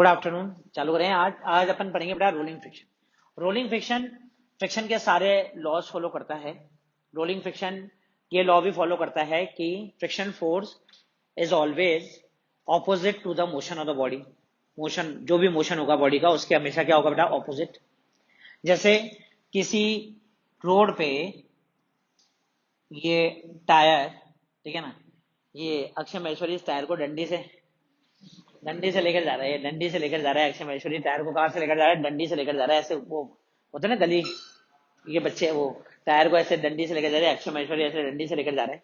Good afternoon. चालू करें। आज आज अपन पढ़ेंगे बेटा rolling friction. Rolling friction friction के सारे लॉज फॉलो करता है। रोलिंग फ्रिक्शन ये लॉ भी फॉलो करता है कि friction force is always opposite to the motion of the body. Motion जो भी मोशन होगा बॉडी का उसके हमेशा क्या होगा बेटा, ऑपोजिट। जैसे किसी रोड पे ये टायर, ठीक है ना, ये अक्षय महेश्वरी इस टायर को डंडी से लेकर जा रहा है, डंडी से लेकर जा रहा है। अक्षय महेश्वरी टायर को कहां से लेकर जा रहा है, डंडी से लेकर जा रहा है। ऐसे वो होता है ना गली, ये बच्चे वो टायर को ऐसे डंडी से लेकर जा रहे हैं, अक्षय महेश्वरी ऐसे डंडी से लेकर जा रहे हैं।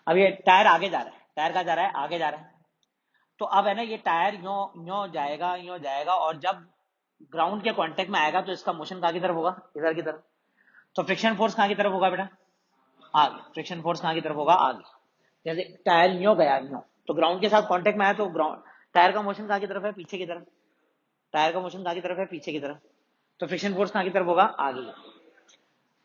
अब ये टायर आगे जा रहा है, टायर कहाँ जा रहा है, आगे जा रहा है। तो अब है ना, ये टायर यो जाएगा, यो जाएगा, और जब ग्राउंड के कांटेक्ट में आएगा तो इसका मोशन कहाँ की तरफ होगा, इधर की तरफ। तो फ्रिक्शन फोर्स कहाँ की तरफ होगा बेटा, आगे। फ्रिक्शन फोर्स कहाँ की तरफ होगा, आगे। जैसे टायर यो गया, यो तो ग्राउंड के साथ कांटेक्ट में आया तो ग्राउंड टायर का मोशन कहाँ की तरफ है, पीछे की तरफ। टायर का मोशन कहाँ की तरफ है, पीछे की तरफ। तो फ्रिक्शन फोर्स कहाँ की तरफ होगा, आगे।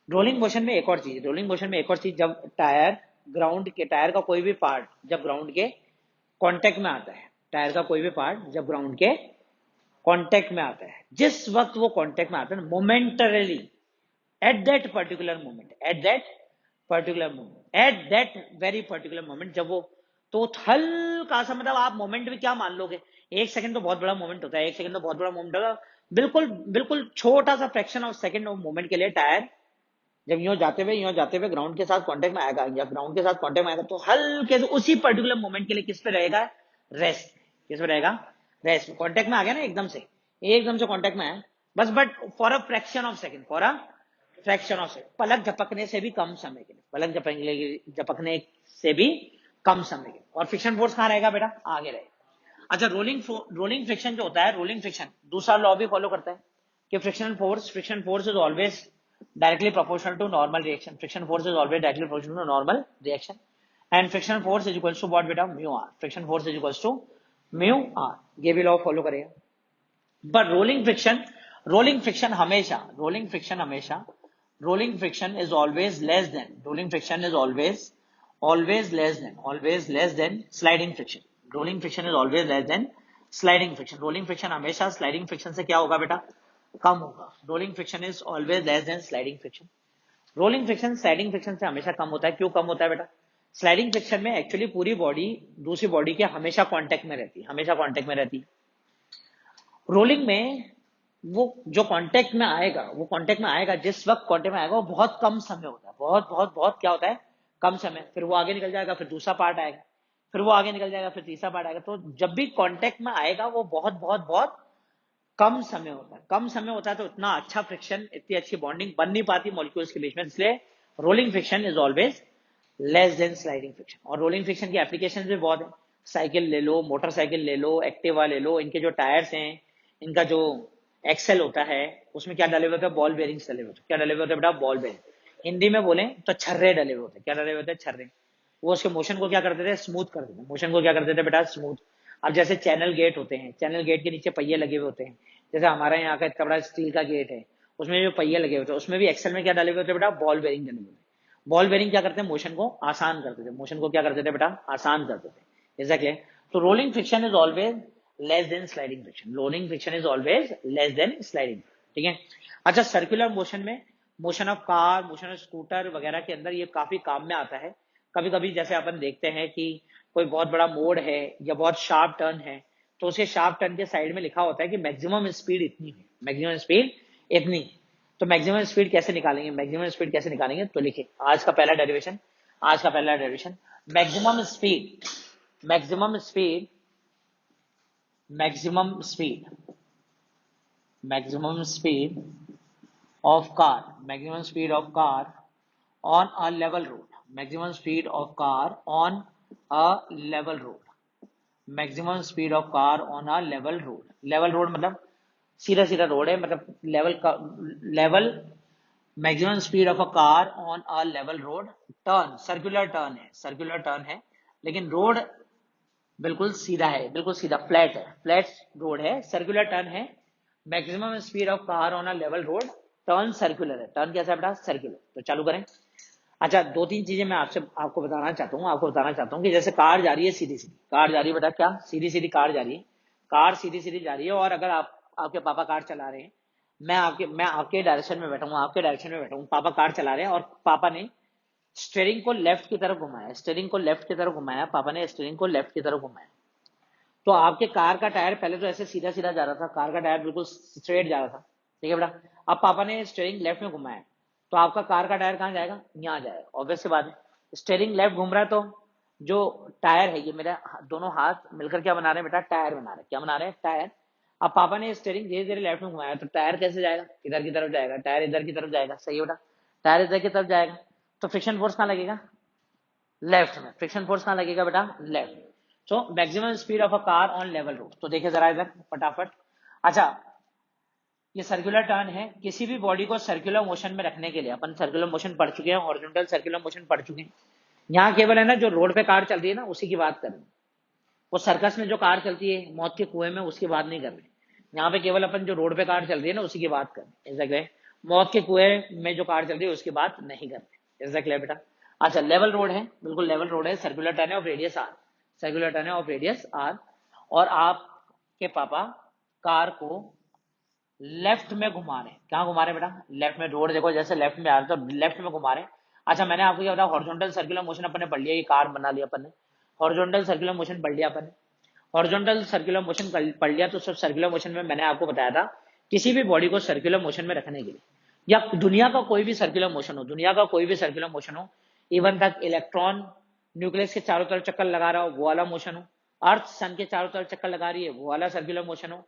रोलिंग मोशन में एक और चीज, जब टायर का कोई भी पार्ट जब ग्राउंड के कांटेक्ट में आता है, टायर का कोई भी पार्ट जब ग्राउंड के कांटेक्ट में आता है, जिस वक्त वो कांटेक्ट में आता है momentarily, at that very particular moment, जब वो तो हल्का सा, मतलब आप मोमेंट भी क्या मान लोगे, एक सेकंड तो बहुत बड़ा मोमेंट होता है, एक सेकंड तो बहुत बड़ा मोमेंट होगा। बिल्कुल बिल्कुल छोटा सा fraction of second of moment के लिए टायर जब यूं जाते हुए ग्राउंड के साथ कांटेक्ट में आएगा, या ग्राउंड के साथ कांटेक्ट में आएगा, तो हल्के से उसी पर्टिकुलर मोमेंट के लिए किस पे रहेगा, रेस्ट। किस पे रहेगा, रेस्ट। कांटेक्ट में आ गया ना, एकदम से कांटेक्ट में आया, बस, but for a fraction of second, पलक झपकने से भी कम समय के लिए, झपकने से भी कम समय के लिए। और फ्रिक्शन फोर्स कहाँ रहेगा बेटा, आगे रहेगा। अच्छा, रोलिंग फ्रिक्शन जो होता है, रोलिंग फ्रिक्शन दूसरा लॉ भी फॉलो करता है कि friction force is always directly proportional to normal reaction. Friction force is always directly proportional to normal reaction. And friction force is equals to what बेटा, mu r. Friction force is equals to mu r. ये भी law follow करेगा। But rolling friction is always less than sliding friction. Rolling friction is always less than sliding friction. Rolling friction हमेशा sliding friction से क्या होगा बेटा, कम होगा। Rolling friction is always less than sliding friction. Rolling friction sliding friction से हमेशा कम होता है। क्यों कम होता है बेटा, स्लाइडिंग फ्रिक्शन में एक्चुअली पूरी बॉडी दूसरी बॉडी के हमेशा कांटेक्ट में रहती है। रोलिंग में वो जो कांटेक्ट में आएगा, जिस वक्त कांटेक्ट में आएगा वो बहुत कम समय होता है, बहुत क्या होता है, कम समय। फिर वो आगे निकल जाएगा, फिर दूसरा पार्ट आएगा, फिर वो आगे निकल जाएगा, फिर तीसरा पार्ट आएगा। तो जब भी कांटेक्ट में आएगा वो बहुत कम समय होता है। तो इतना अच्छा फ्रिक्शन, इतनी अच्छी बॉन्डिंग बन नहीं पाती मॉलिक्यूल्स के बीच में, इसलिए rolling friction is always less than sliding friction. और रोलिंग फ्रिक्शन की एप्लीकेशन भी बहुत है। साइकिल ले लो, मोटरसाइकिल ले लो, एक्टिवा ले लो, इनके जो टायर्स हैं, इनका जो एक्सेल होता है, उसमें क्या डले हुए होते हैं, बॉल बेरिंग्स डले हुए होते हैं। क्या डले हुए होते हैं बेटा, बॉल बेरिंग। हिंदी में बोले तो छर्रे डले हुए होते हैं। क्या डले हुए होते हैं, छर्रे। वो उसके मोशन को क्या करते थे, स्मूथ कर देते हैं। मोशन को क्या करते थे बेटा, स्मूथ। अब जैसे चैनल गेट होते हैं, चैनल गेट के नीचे पहिए लगे हुए होते हैं। जैसे हमारा यहाँ का इतना बड़ा स्टील का गेट है, उसमें जो पहिए लगे होते हैं, उसमें भी एक्सेल में क्या डाले हुए होते हैं बेटा, बॉल बेरिंग डले हुए हैं। बॉल बेरिंग क्या करते हैं, मोशन को आसान करते थे। मोशन को क्या करते थे बेटा, आसान करते थे। एग्जैक्टली। तो rolling friction is always less than sliding friction. Rolling friction is always less than sliding, ठीक है। अच्छा, सर्कुलर मोशन में, motion of car, motion of scooter वगैरह के अंदर ये काफी काम में आता है। कभी कभी जैसे अपन देखते हैं कि कोई बहुत बड़ा मोड़ है या बहुत शार्प टर्न है, तो उसके शार्प टर्न के साइड में लिखा होता है कि मैक्सिमम स्पीड इतनी है, तो मैक्सिमम स्पीड कैसे निकालेंगे, तो लिखिए आज का पहला derivation. Maximum speed of car on a level road. Maximum speed of car on a level road. Level road मतलब सीधा रोड है, मतलब level. Maximum speed of a car on a level road. Turn circular turn है, लेकिन road बिल्कुल सीधा है, flat road है, सर्कुलर टर्न है। Maximum speed of car on a level road, turn circular है। टर्न कैसा है बेटा, सर्कुलर। तो चालू करें। अच्छा, दो तीन चीजें मैं आपको बताना चाहता हूँ कि जैसे कार जा रही है सीधी बेटा, क्या सीधी कार जा रही है, कार सीधी सीधी जा रही है और अगर आपके पापा कार चला रहे हैं, मैं आपके डायरेक्शन में बैठा हूँ, आपके डायरेक्शन में बैठा हूँ, पापा कार चला रहे हैं और पापा ने स्टीयरिंग को लेफ्ट की तरफ घुमाया, स्टीयरिंग को लेफ्ट की तरफ घुमाया, पापा ने स्टीयरिंग को लेफ्ट की तरफ घुमाया। तो आपके कार का टायर पहले तो ऐसे सीधा सीधा जा रहा था, कार का टायर बिल्कुल स्ट्रेट जा रहा था, ठीक है बेटा। अब पापा ने स्टीयरिंग लेफ्ट में घुमाया, तो आपका कार का टायर कहाँ जाएगा, यहाँ जाएगा, ऑब्वियस सी बात है। स्टीयरिंग लेफ्ट घूम रहा है तो जो टायर है, ये मेरा दोनों हाथ मिलकर क्या बना रहे हैं बेटा, टायर बना रहे हैं। क्या बना रहे हैं, टायर। अब पापा ने स्टीयरिंग धीरे धीरे लेफ्ट में घुमाया, तो टायर कैसे जाएगा, इधर की तरफ जाएगा, टायर इधर की तरफ जाएगा, सही है बेटा, टायर इधर की तरफ जाएगा। तो फ्रिक्शन फोर्स कहाँ लगेगा, लेफ्ट में। फ्रिक्शन फोर्स कहाँ लगेगा बेटा, left. So maximum speed of a car on level road. तो देखिए जरा इधर फटाफट। अच्छा, ये सर्कुलर टर्न है, किसी भी बॉडी को सर्कुलर मोशन में रखने के लिए अपन सर्कुलर मोशन पढ़ चुके हैं, हॉरिजॉन्टल सर्कुलर मोशन पढ़ चुके हैं। यहाँ केवल है ना जो रोड पे कार चल रही है ना उसी की बात कर रहे हैं। वो सर्कस में जो कार चलती है मौत के कुएं में, उसकी बात नहीं कर रहे। यहाँ पे केवल अपन जो रोड पे कार चल रही है ना उसी की बात कर रहे हैं। मौत के कुएं में जो कार चल रही है उसकी बात नहीं कर रहे। एग्जैक्टली बेटा। अच्छा, लेवल रोड है, बिल्कुल लेवल रोड है, सर्कुलर टर्न है of radius R, circular turn है ऑफ रेडियस आर। और आपके पापा कार को लेफ्ट में घुमा रहे हैं। क्या घुमा रहे हैं बेटा, लेफ्ट में। रोड देखो जैसे लेफ्ट में आ रहा है तो लेफ्ट में घुमा रहे हैं। अच्छा, मैंने आपको क्या बताया, हॉरिजॉन्टल सर्कुलर मोशन अपन ने पढ़ लिया, ये कार बना लिया अपन ने, हॉरिजॉन्टल सर्कुलर मोशन पढ़ लिया अपन ने। हॉरिजॉन्टल सर्कुलर मोशन पढ़ लिया तो सब सर्कुलर मोशन में मैंने आपको बताया था किसी भी बॉडी को सर्कुलर मोशन में रखने के लिए, या दुनिया का कोई भी सर्कुलर मोशन हो, दुनिया का कोई भी सर्कुलर मोशन हो, इवन तक इलेक्ट्रॉन न्यूक्लियस के चारों तरफ चक्कर लगा रहा हो वो वाला मोशन हो, अर्थ सन के चारों तरफ चक्कर लगा रही है वो वाला सर्कुलर मोशन हो,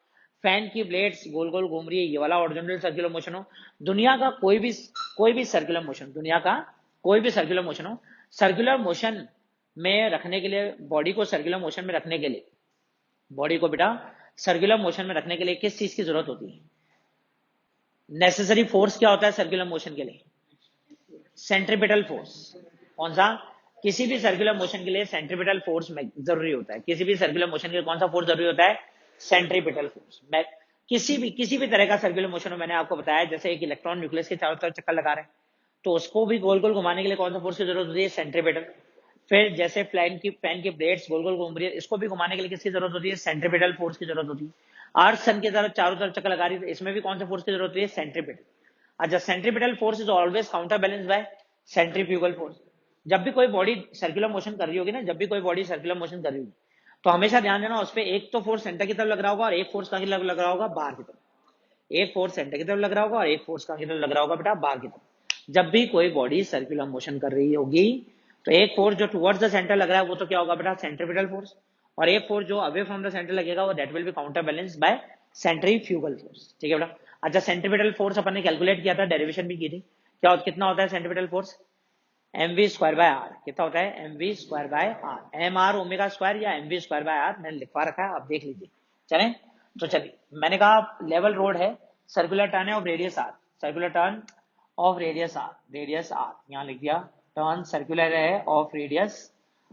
फैन की ब्लेड्स गोल गोल घूम रही है ये वाला हॉरिजॉन्टल सर्कुलर मोशन हो, दुनिया का कोई भी सर्कुलर मोशन, दुनिया का कोई भी सर्कुलर मोशन हो, सर्कुलर मोशन में रखने के लिए, बॉडी को सर्कुलर मोशन में रखने के लिए, बॉडी को बेटा सर्कुलर मोशन में रखने के लिए किस चीज की जरूरत होती है, नेसेसरी फोर्स क्या होता है सर्कुलर मोशन के लिए, सेंट्रीपिटल फोर्स। कौन सा, किसी भी सर्कुलर मोशन के लिए सेंट्रीपिटल फोर्स जरूरी होता है, किसी भी सर्कुलर मोशन के लिए कौन सा फोर्स जरूरी होता है, सेंट्रीपिटल फोर्स। किसी भी तरह का सर्कुलर मोशन मैंने आपको बताया, जैसे एक इलेक्ट्रॉन न्यूक्लियस के चारों तरफ चक्कर लगा रहे हैं तो उसको भी गोल गोल घुमाने के लिए कौन सा फोर्स की जरूरत होती है, सेंट्रीपिटल। फिर जैसे फैन की ब्लेड्स गोल गोल घूम रही है, इसको भी घुमाने के लिए किसकी जरूरत होती है, सेंट्रीपिटल फोर्स की जरूरत होती है। अर्थ सन की तरफ चारों तरफ चक्कर लगा रही है, इसमें भी कौन सा फोर्स की जरूरत होती है, सेंट्रीपिटल। अच्छा, centripetal force is always counter balance by centrifugal force. जब भी कोई बॉडी सर्कुलर मोशन कर रही होगी ना, जब भी कोई बॉडी सर्कुलर मोशन कर रही होगी तो हमेशा ध्यान देना उस पर एक तो फोर्स सेंटर की तरफ लग रहा होगा और एक फोर्स कहाँ की तरफ लग रहा होगा, बाहर की तरफ। एक फोर्स सेंटर की तरफ लग रहा होगा और एक फोर्स कहाँ की तरफ लग रहा होगा बेटा, बाहर की तरफ। जब भी कोई बॉडी सर्कुलर मोशन कर रही होगी तो एक फोर्स जो टुवर्ड्स द सेंटर लग रहा है वो तो क्या होगा बेटा, सेंट्रीपिटल फोर्स। और एक फोर्स जो अवे फ्रॉम द सेंटर लगेगा वो that will be counter balance by centrifugal force, ठीक है बेटा। अच्छा, सेंट्रीपिटल फोर्स अपन ने कैलकुलेट किया था, डेरिवेशन भी की थी, कितना होता है centripetal force, mv square by R. कितना होता है, mv square by R, m R omega square या mv स्क्वायर बाय आर मैंने लिखवा रखा है, आप देख लीजिए। चलें, तो चलिए, मैंने कहा लेवल रोड है, सर्कुलर टर्न है of radius R, circular turn of radius R, radius R यहाँ लिख दिया, टर्न सर्कुलर है of radius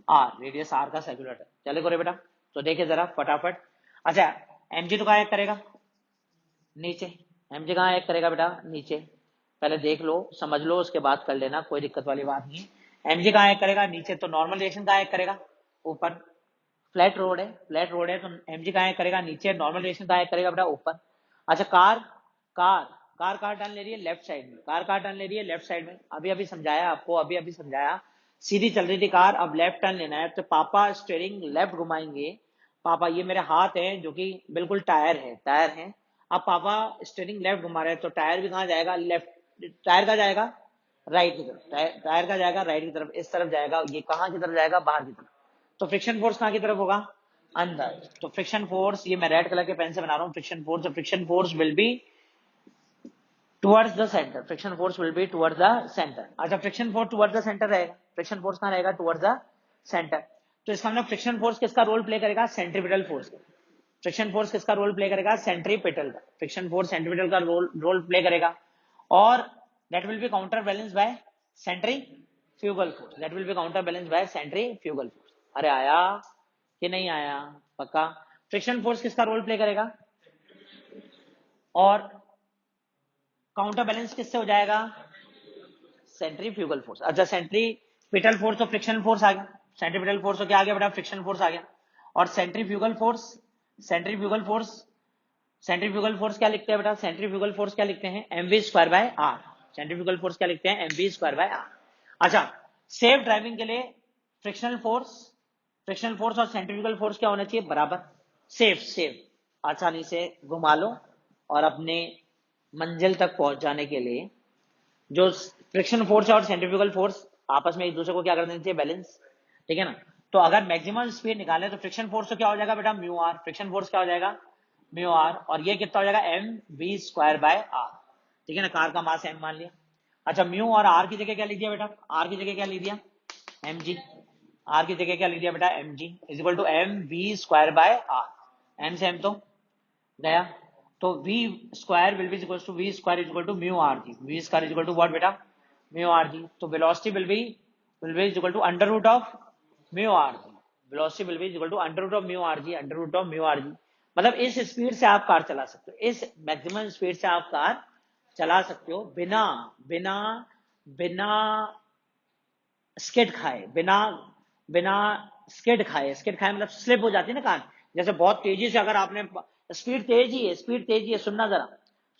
R, radius R का सर्कुलर टर्न। चले करे बेटा, तो देखिए जरा फटाफट। अच्छा, mg तो कहाँ एक करेगा, नीचे। mg कहाँ एक करेगा बेटा, नीचे। पहले देख लो समझ लो उसके बाद कर लेना, कोई दिक्कत वाली बात नहीं है। mg कहाँ एक करेगा, नीचे। तो नॉर्मल रिएक्शन कहाँ एक करेगा, ऊपर। फ्लैट रोड है, फ्लैट रोड है तो mg कहाँ एक करेगा, नीचे। नॉर्मल रिएक्शन कहाँ एक करेगा बेटा, ऊपर। अच्छा, कार कार टर्न ले रही है लेफ्ट साइड में, कार टर्न ले रही है लेफ्ट साइड में। अभी समझाया आपको, अभी समझाया। सीधी चल रही थी कार, अब लेफ्ट टर्न लेना है तो पापा स्टीयरिंग लेफ्ट घुमाएंगे। पापा, ये मेरे हाथ है जो कि बिल्कुल टायर है। अब पापा स्टीयरिंग लेफ्ट घुमा रहे हैं तो टायर भी कहाँ जाएगा, लेफ्ट। टायर का जाएगा राइट की तरफ, टायर का जाएगा राइट की तरफ, इस तरफ जाएगा। ये कहाँ की तरफ जाएगा, बाहर की तरफ। तो फ्रिक्शन फोर्स कहाँ की तरफ होगा, अंदर। तो फ्रिक्शन फोर्स, ये मैं रेड कलर के पेन से बना रहा हूँ, friction force will be towards the centre, friction force will be towards the centre. अच्छा, friction force towards the centre रहेगा, फ्रिक्शन फोर्स कहाँ रहेगा, टुवर्ड्स द सेंटर। तो इसका मतलब फ्रिक्शन फोर्स किसका रोल प्ले करेगा, सेंट्रीपिटल फोर्स का। फ्रिक्शन फोर्स किसका रोल प्ले करेगा, सेंट्रीपिटल का। फ्रिक्शन फोर्स सेंट्रीपिटल का रोल प्ले करेगा और that will be counter balance by centrifugal force, that will be counter balance by centrifugal force. अरे आया कि नहीं आया, पक्का। फ्रिक्शन फोर्स किसका रोल प्ले करेगा और काउंटर बैलेंस किससे हो जाएगा, सेंट्रीफ्यूगल फोर्स। अच्छा, सेंट्रीपिटल फोर्स तो फ्रिक्शन फोर्स आ गया, सेंट्रीपिटल फोर्स तो क्या आ गया बेटा, फ्रिक्शन फोर्स आ गया। और सेंट्रीफ्यूगल फोर्स सेंट्रीफ्यूगल फोर्स क्या लिखते हैं बेटा, सेंट्रीफ्यूगल फोर्स क्या लिखते हैं, mv square by R. Centrifugal force क्या लिखते हैं, mv स्क्वायर बाय आर। अच्छा, सेफ ड्राइविंग के लिए फ्रिक्शनल फोर्स और सेंट्रीफ्यूगल फोर्स क्या होना चाहिए, बराबर। सेफ आसानी से घुमा लो और अपने मंजिल तक पहुंच जाने के लिए जो फ्रिक्शन फोर्स है और सेंट्रीफ्यूगल फोर्स आपस में एक दूसरे को क्या कर देना चाहिए, बैलेंस, ठीक है ना। तो अगर मैक्सिमम स्पीड निकाले तो फ्रिक्शन फोर्स तो क्या हो जाएगा बेटा, म्यू आर। फ्रिक्शन फोर्स क्या हो जाएगा, म्यू आर, और ये कितना हो जाएगा, M V square by R, ठीक है ना। कार का मास एम मान लिया। अच्छा, म्यू और आर की जगह क्या लिख दिया बेटा, आर की जगह क्या लिख दिया, एम जी। आर की जगह क्या लिख दिया बेटा, M G is equal to M V square by R. M से एम तो गया, तो v square will be equal to v square is equal to mu R G. v square is equal to what बेटा, mu R G. तो velocity will be equal to under root of mu R G. Velocity will be equal to under root of mu R G, under root of mu R जी। मतलब इस speed से आप car चला सकते हो, इस maximum speed से आप कार चला सकते हो बिना बिना बिना स्किड खाए, बिना बिना स्किड खाए मतलब स्लिप हो जाती है ना कार। जैसे बहुत तेजी से अगर आपने, स्पीड तेज है,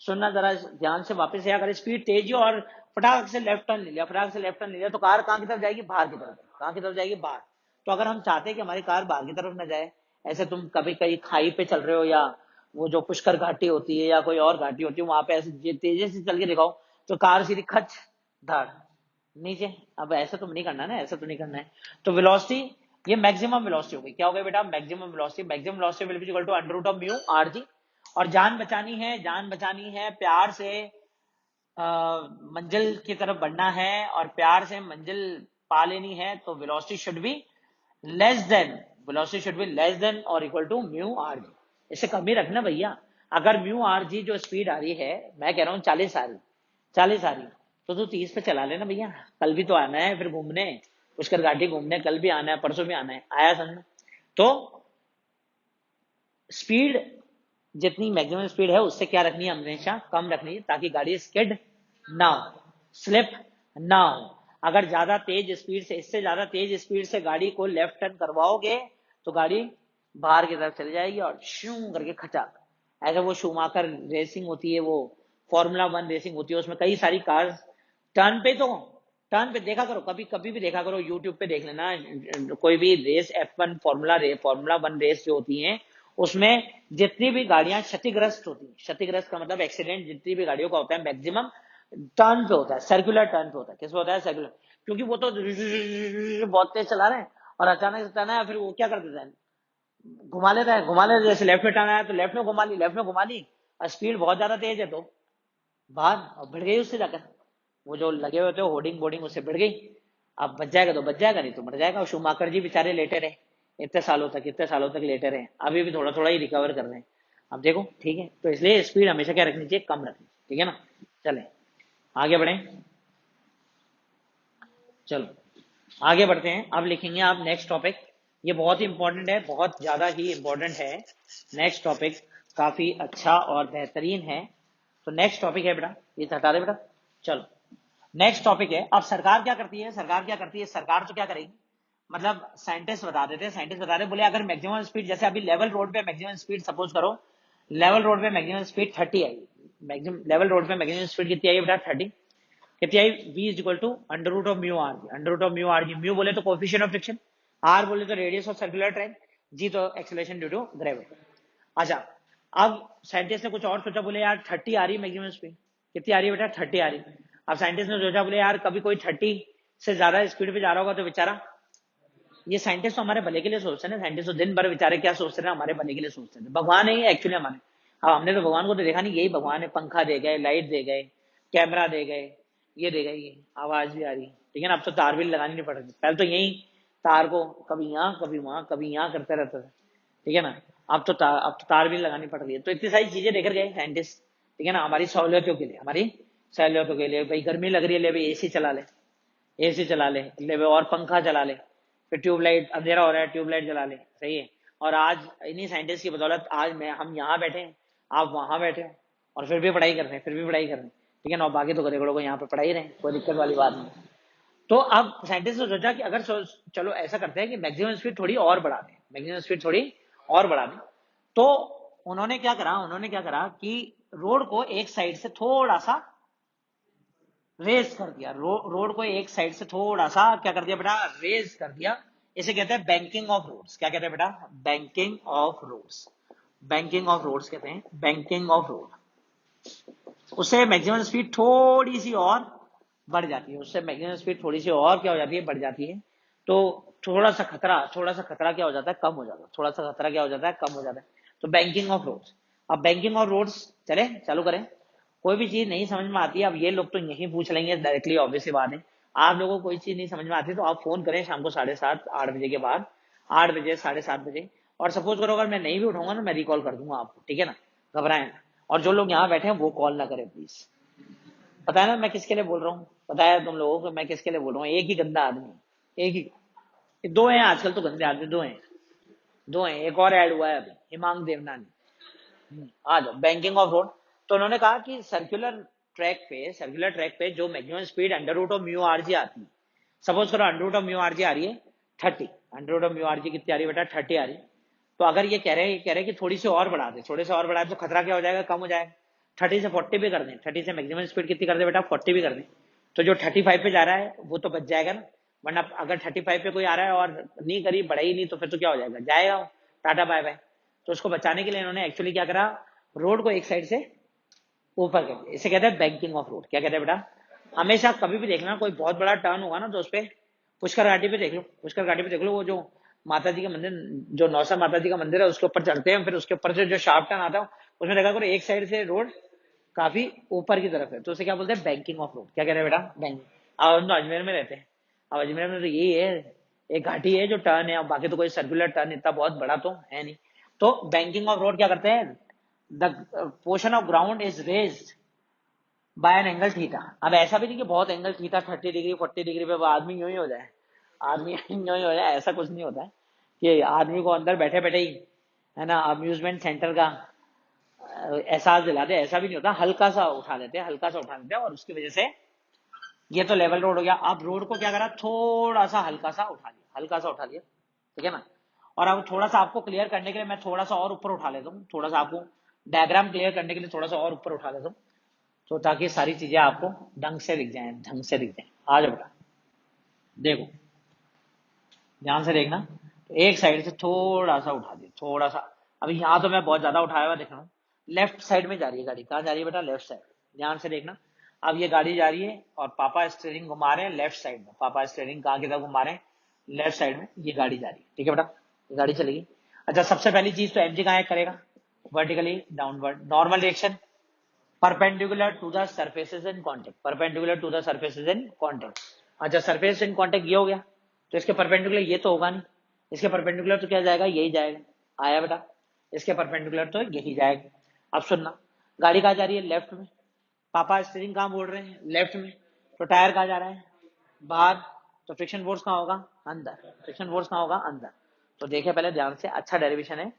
सुनना जरा ध्यान से वापस से। अगर स्पीड तेज है और फटाक से लेफ्ट टर्न ले लिया तो कार कहाँ की तरफ जाएगी, बाहर की तरफ। कहाँ की तरफ जाएगी, बाहर। तो अगर हम चाहते हैं कि हमारी कार बाहर की तरफ न जाए, ऐसे तुम कभी कहीं खाई पे चल रहे हो या वो जो पुष्कर घाटी होती है या कोई और घाटी होती है, वहां पे ऐसे तेजी से चल के दिखाओ तो कार सीधी खच धड़ नीचे। अब ऐसा तो नहीं करना ना, ऐसा तो नहीं करना है। तो वेलोसिटी, ये मैक्सिमम वेलोसिटी हो गई, क्या हो गई बेटा, maximum velocity will be equal to under root of mu R G. और जान बचानी है प्यार से, मंजिल की तरफ बढ़ना है और प्यार से मंजिल पा लेनी है, तो velocity should be less than और equal to mu R G. इसे कम ही रखना भैया। अगर म्यू आर जी जो स्पीड आ रही है, मैं कह रहा हूँ 40 आ रही, तो तू 30 पे चला लेना भैया। कल भी तो आना है फिर घूमने, पुष्कर घाटी घूमने, कल भी आना है, परसों भी आना है, आया समझ। तो स्पीड जितनी मैक्सिमम स्पीड है उससे क्या रखनी है, हमेशा कम रखनी है, ताकि गाड़ी स्किड ना हो, स्लिप ना हो। अगर ज्यादा तेज स्पीड से, इससे ज्यादा तेज स्पीड से गाड़ी को लेफ्ट टर्न करवाओगे तो गाड़ी बाहर की तरफ चली जाएगी और शू करके खचा। ऐसा वो शूमाकर रेसिंग होती है, वो फॉर्मूला 1 रेसिंग होती है, उसमें कई सारी कार्स टर्न पे देखा करो, कभी कभी भी देखा करो, यूट्यूब पे देख लेना। कोई भी रेस F1 फॉर्मूला 1 रेस जो होती है, उसमें जितनी भी गाड़ियां क्षतिग्रस्त होती है, क्षतिग्रस्त का मतलब एक्सीडेंट जितनी भी गाड़ियों का होता है मैक्सिमम टर्न पे होता है, सर्कुलर टर्न पे होता है। किस पे होता है, सर्कुलर। क्योंकि वो तो बहुत तेज चला रहे हैं और अचानक से टर्न है, फिर वो क्या कर देता है, घुमा लेता है। जैसे लेफ्ट में टर्न आया तो लेफ्ट में घुमा ली, और स्पीड बहुत ज्यादा तेज है तो बाहर, और भिड़ गई उससे जाकर। वो जो लगे हुए थे होर्डिंग बोर्डिंग, उससे भिड़ गई। अब बच जाएगा तो बच जाएगा, नहीं तो मर जाएगा। और शुमाकर जी बेचारे लेटे रहे इतने सालों तक लेटे रहे, अभी भी थोड़ा थोड़ा ही रिकवर कर रहे हैं। अब देखो, ठीक है, तो इसलिए स्पीड हमेशा क्या रखनी चाहिए, कम रखनी, ठीक है ना। चले आगे बढ़े, चलो आगे बढ़ते हैं। अब लिखेंगे आप नेक्स्ट टॉपिक, ये बहुत ही इंपॉर्टेंट है, बहुत ज्यादा ही इंपॉर्टेंट है। नेक्स्ट टॉपिक काफी अच्छा और बेहतरीन है। तो नेक्स्ट टॉपिक है बेटा, ये हटा दे बेटा। चलो नेक्स्ट टॉपिक है। अब सरकार क्या करती है, सरकार तो क्या करेगी, मतलब साइंटिस्ट बता देते हैं, बोले अगर मैक्सिमम स्पीड, जैसे अभी लेवल रोड पे मैक्सिमम स्पीड, सपोज करो लेवल रोड पे मैक्सिमम स्पीड 30 आई, मैक्सिमम लेवल रोड पे मैक्सिमम स्पीड कितनी आई बेटा, 30। कितनी आई, v is equal to under root of mu R G. Mu बोले तो कोफिशिएंट ऑफ फ्रिक्शन, आर बोले तो radius of circular train, G तो एक्सेलरेशन ड्यू टू ग्रेविटी। अच्छा, अब साइंटिस्ट ने कुछ और सोचा, बोले यार 30 आ रही मैक्सिमम स्पीड, कितनी आ रही है बेटा, 30 आ रही। अब साइंटिस्ट ने सोचा, बोले यार कभी कोई 30 से ज्यादा स्पीड पे जा रहा होगा तो बेचारा, ये साइंटिस्ट तो हमारे भले के लिए सोचते हैं ना, साइंटिस्ट तो दिन भर बेचारे क्या सोचते हैं, हमारे भले के लिए सोचते हैं, भगवान है एक्चुअली हमारे। अब हमने तो भगवान को तो देखा नहीं, यही भगवान है, पंखा दे गए, लाइट दे गए, कैमरा दे गए, ये दे गए, ये आवाज भी आ रही, ठीक है ना। अब तो तार भी लगानी नहीं पड़ रही, पहले तो यही तार को कभी यहाँ कभी वहां कभी यहाँ करते रहता था, ठीक है ना। अब तो तार भी लगानी पड़ रही है। तो इतनी सारी चीजें लेकर गए साइंटिस्ट, ठीक है ना, हमारी सहूलियतों के लिए, भाई गर्मी लग रही है, ले भाई एसी चला ले भाई, और पंखा चला ले, फिर ट्यूबलाइट, अंधेरा हो रहा है ट्यूबलाइट जला ले, सही है। और आज इन्हीं साइंटिस्ट की बदौलत आज हम यहाँ बैठे हैं, आप वहां बैठे हो, और फिर भी पढ़ाई कर रहे हैं, ठीक है ना। और बाकी तो गधे को यहाँ पे पढ़ाई रहे, कोई दिक्कत वाली बात नहीं। तो अब साइंटिस्ट ने सोचा कि चलो ऐसा करते हैं कि मैक्सिमम स्पीड थोड़ी और बढ़ा दें, तो उन्होंने क्या करा कि रोड को एक साइड से थोड़ा सा रेज कर दिया, रोड को एक साइड से थोड़ा सा क्या कर दिया बेटा, रेज कर दिया। इसे कहते हैं बैंकिंग ऑफ रोड्स। क्या कहते हैं बेटा, banking of roads. Banking of roads कहते हैं, बैंकिंग ऑफ रोड। उससे मैक्सिमम स्पीड थोड़ी सी और बढ़ जाती है, उससे मैक्सिमम स्पीड थोड़ी सी और क्या हो जाती है, बढ़ जाती है। तो थोड़ा सा खतरा क्या हो जाता है, कम हो जाता है। थोड़ा सा खतरा क्या हो जाता है, कम हो जाता है। तो बैंकिंग ऑफ रोड्स। अब बैंकिंग ऑफ रोड्स चले चालू करें। कोई भी चीज नहीं समझ में आती है, अब ये लोग तो यही पूछ लेंगे डायरेक्टली, ऑब्वियस सी बात है। आप लोगों को कोई चीज नहीं समझ में आती तो आप फोन करें शाम को 7:30 8 बजे के बाद, 8 बजे 7:30 बजे। और सपोज करो अगर मैं नहीं भी उठाऊंगा ना, मैं रिकॉल कर दूंगा आपको, ठीक है ना, घबराएं ना। और जो लोग यहाँ बैठे हैं वो कॉल ना करें प्लीज। पता है ना मैं किसके लिए बोल रहा हूँ, पता है तुम लोगों को मैं किसके लिए बोल रहा हूँ। एक ही गंदा आदमी, एक ही, दो हैं आजकल तो गंदे आदमी, दो हैं, एक और ऐड हुआ है अभी, हिमांग देवनानी। आ जाओ, बैंकिंग ऑफ रोड। तो उन्होंने कहा कि सर्कुलर ट्रैक पे जो maximum speed under root of mu R G आती है, सपोज करो under root of mu R G आ रही है 30, under root of mu R G कितनी आ रही है बेटा, 30 आ रही है। तो अगर ये कह रहे कि थोड़ी सी और बढ़ा दे, थोड़े से और बढ़ा दे तो खतरा क्या हो जाएगा, कम हो जाएगा। 30 से 40 भी कर दें, 30 से मैक्सिमम स्पीड कितनी कर दे बेटा, 40 भी कर दें। तो जो 35 पे जा रहा है वो तो बच जाएगा ना, वरना अगर 35 पे कोई आ रहा है और नहीं करी, बढ़ा ही नहीं, तो फिर तो क्या हो जाएगा, जाएगा टाटा बाय बाय। तो उसको बचाने के लिए इन्होंने एक्चुअली क्या करा, रोड को एक साइड से ऊपर कर दिया। इसे कहते हैं बैंकिंग ऑफ रोड। क्या कहते हैं बेटा, हमेशा कभी भी देखना कोई बहुत बड़ा टर्न होगा ना, तो उस पर पुष्कर घाटी पे देख लो, पुष्कर घाटी पे देख लो, वो जो माता जी का मंदिर, जो नौसा माता जी का मंदिर है, उसके ऊपर चढ़ते हैं, फिर उसके ऊपर से जो शार्प टर्न आता है उसमें देखा करो एक साइड से रोड काफी ऊपर की तरफ है, तो उसे क्या बोलते हैं, बैंकिंग ऑफ रोड। क्या कह रहे हैं बेटा, बैंकिंग। अब हम तो अजमेर में रहते हैं, अब अजमेर में तो यही है, एक घाटी है जो टर्न है, अब बाकी तो कोई सर्कुलर टर्न इतना बहुत बड़ा तो है नहीं। तो बैंकिंग ऑफ रोड क्या करते हैं, the portion of ground is raised bye N angle theta. अब ऐसा भी नहीं कि बहुत एंगल थीटा 30 डिग्री 40 डिग्री पे आदमी यूं ही हो जाए, आदमी यूं ही हो जाए, ऐसा कुछ नहीं होता है कि आदमी को अंदर बैठे बैठे ही है ना अम्यूजमेंट सेंटर का एहसास दिलाते, ऐसा भी नहीं होता। हल्का सा उठा देते हैं, हल्का सा उठा देते हैं, और उसकी वजह से ये तो लेवल रोड हो गया। अब रोड को क्या करा, थोड़ा सा हल्का सा उठा लिया, हल्का सा उठा लिया, ठीक है ना। और अब थोड़ा सा आपको क्लियर करने के लिए मैं थोड़ा सा और ऊपर उठा लेता हूँ, थोड़ा सा आपको डायग्राम क्लियर करने के लिए थोड़ा सा और ऊपर उठा लेता हूँ, तो ताकि सारी चीजें आपको ढंग से दिख जाए, ढंग से दिख जाए। आ जाओ बेटा, देखो ध्यान से देखना। तो एक साइड से थोड़ा सा उठा दिया, थोड़ा सा। अभी यहाँ तो मैं बहुत ज्यादा उठाया हुआ दिख रहा हूँ। लेफ्ट साइड में जा रही है गाड़ी, कहाँ जा रही है बेटा, लेफ्ट साइड। ध्यान से देखना। अब ये गाड़ी जा रही है और पापा स्टीयरिंग घुमा रहे हैं लेफ्ट साइड में, पापा स्टीयरिंग कहाँ की तरफ घुमा रहे हैं, लेफ्ट साइड में। ये गाड़ी जा रही है, ठीक है बेटा, ये गाड़ी चलेगी। अच्छा, सबसे पहली चीज तो एमजी कहाँ करेगा, vertically downward, normal reaction perpendicular to the surfaces in contact, perpendicular to the surfaces in contact। अच्छा, surface in contact ये हो गया, तो इसके perpendicular ये तो होगा नहीं, इसके perpendicular तो क्या जाएगा, यही जाएगा। आया बेटा, इसके perpendicular तो यही जाएगा। अब सुनना, गाड़ी कहाँ जा रही है, लेफ्ट में, पापा स्टीयरिंग कहाँ मोड़ रहे हैं, लेफ्ट में, तो टायर कहाँ जा रहा है, बाहर, तो फ्रिक्शन फोर्स कहाँ होगा, अंदर, फ्रिक्शन फोर्स कहाँ होगा, अंदर। तो देखिए पहले ध्यान से, अच्छा डेरिवेशन है,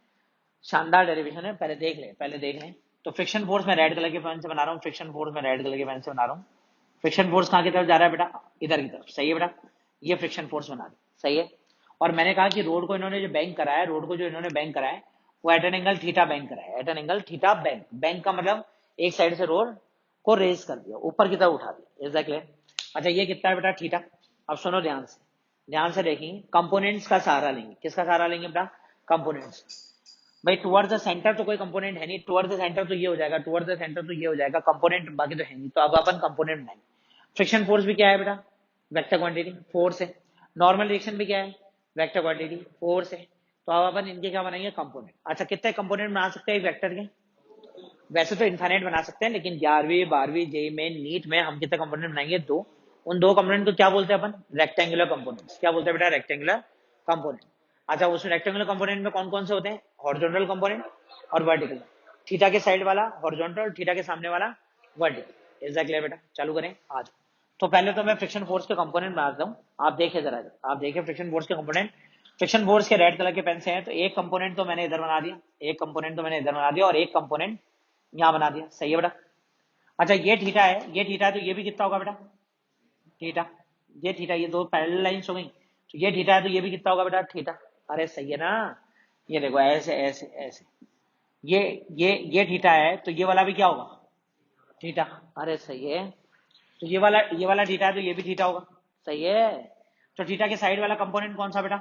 शानदार डेरिवेशन है, पहले देख ले, पहले देख लें। तो फ्रिक्शन फोर्स मैं रेड कलर के पेन से बना रहा हूँ, फ्रिक्शन फोर्स मैं रेड कलर के पेन से बना रहा हूँ। फ्रिक्शन फोर्स कहाँ की तरफ जा रहा है बेटा, इधर की तरफ, सही है बेटा, ये फ्रिक्शन फोर्स बना दी, सही है। और मैंने कहा कि रोड को इन्होंने जो बैंक करा है, रोड को जो इन्होंने बैंक करा है, वो at an angle theta bank करा है, at an angle theta bank. Bank का मतलब एक साइड से रोड को रेज कर दिया, ऊपर की तरफ उठा दिया, इज दैट क्लियर। अच्छा, ये कितना है बेटा, थीटा। अब सुनो ध्यान से, ध्यान से देखेंगे, कंपोनेंट्स का सहारा लेंगे, किसका सहारा लेंगे बेटा, कंपोनेंट्स। भाई टुवर्ड्स द सेंटर तो कोई कंपोनेंट है नहीं, टुवर्ड्स द सेंटर तो ये हो जाएगा, टुवर्ड्स द सेंटर तो ये हो जाएगा, कंपोनेंट बाकी तो है नहीं। तो अब अपन कंपोनेंट बनाएंगे। फ्रिक्शन फोर्स भी क्या है बेटा, वेक्टर क्वांटिटी, फोर्स है। नॉर्मल रिएक्शन भी क्या है, वेक्टर क्वांटिटी, फोर्स है। तो अब अपन इनके क्या बनाएंगे, कंपोनेंट। अच्छा, कितने कंपोनेंट बना सकते हैं वेक्टर के, वैसे तो इनफाइनाइट बना सकते हैं, लेकिन 11वीं 12वीं जेई मेन नीट में हम कितने कंपोनेंट बनाएंगे, दो। उन दो कंपोनेंट को क्या बोलते हैं अपन, रेक्टेंगुलर कंपोनेंट्स। क्या बोलते हैं बेटा, रेक्टेंगुलर कंपोनेंट। अच्छा, उस रेक्टेंगुलर कंपोनेंट में कौन कौन से होते हैं, हॉरिजॉन्टल कंपोनेंट और वर्टिकल। थीटा के साइड वाला हॉरिजॉन्टल, थीटा के सामने वाला वर्टिकल। इज दैट क्लियर बेटा, चालू करें आज। तो पहले तो मैं फ्रिक्शन फोर्स के कंपोनेंट बनाता हूँ, आप देखिए जरा, आप देखिए फ्रिक्शन फोर्स के कंपोनेंट। फ्रिक्शन फोर्स के रेड कलर के पेन से हैं, तो एक कंपोनेंट तो मैंने इधर बना दिया, एक कंपोनेंट तो मैंने इधर बना दिया, और एक कंपोनेंट यहाँ बना दिया, सही है बेटा। अच्छा, ये थीटा है, ये थीटा है, तो ये भी कितना होगा बेटा, थीटा। ये थीटा, ये दो पैरेलल लाइंस हो गई, तो ये थीटा है, तो ये भी कितना होगा बेटा, थीटा। अरे सही है ना, ये देखो ऐसे ऐसे ऐसे, ये थीटा है, तो ये वाला भी क्या होगा, थीटा। अरे सही है। तो ये वाला थीटा है, तो ये भी थीटा होगा। सही है। तो थीटा के साइड वाला कंपोनेंट कौन सा बेटा,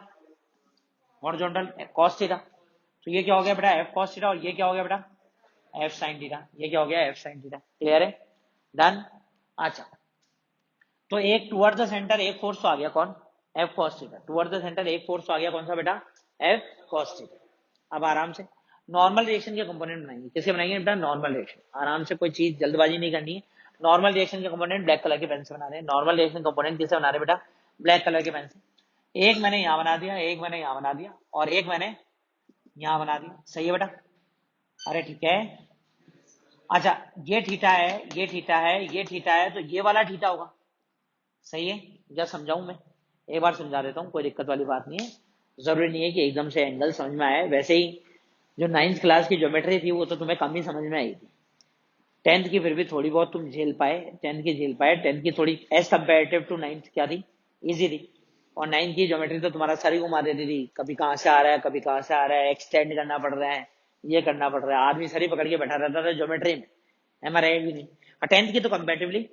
हॉरिजॉन्टल, कॉस थीटा। तो ये क्या हो गया बेटा, एफ कॉस थीटा, और ये क्या हो गया बेटा, एफ साइन थीटा। ये क्या हो गया, एफ साइन थीटा। क्लियर है, डन। अच्छा, तो एक टुवर्ड द सेंटर एक फोर्स तो आ गया, कौन, F cos theta. Toward the centre एक फोर्स तो आ गया, कौन सा बेटा, एफ कॉस थीटा। अब आराम से नॉर्मल रिएक्शन के कंपोनेंट बनाएंगे। कैसे बनाएंगे बेटा, नॉर्मल रिएक्शन, आराम से, कोई चीज जल्दबाजी नहीं करनी है। नॉर्मल रिएक्शन के कंपोनेंट ब्लैक कलर के पेन से बना रहे हैं। नॉर्मल रिएक्शन कंपोनेंट किससे बना रहे हैं बेटा, ब्लैक कलर के पेन से। एक मैंने यहां बना दिया, एक मैंने यहां बना दिया, और एक मैंने यहां बना दिया। सही है बेटा, अरे ठीक है। अच्छा, ये थीटा है, ये थीटा है, ये थीटा है, तो ये वाला थीटा होगा। सही है, जब समझाऊं मैं, एक बार समझा देता हूँ, कोई दिक्कत वाली बात नहीं है। जरूरी नहीं है कि एकदम से एंगल समझ में आए। वैसे ही जो 9th क्लास की ज्योमेट्री थी वो तो तुम्हें कम ही समझ में आई थी। 10th की फिर भी थोड़ी बहुत तुम झेल पाए, 10th की झेल पाए। 10th की थोड़ी एज कंपेरेटिव टू 9th क्या थी, इजी थी। और 9th की ज्योमेट्री तो तुम्हारा सर ही घुमा देती थी, कभी कहाँ से आ रहा है, कभी कहाँ से आ रहा है, एक्सटेंड करना पड़ रहा है, ये करना पड़ रहा है। आदमी सर ही पकड़ के बैठा रहता था ज्योमेट्री में, एम आर भी नहीं। और 10th की तो कंपेरेटिवली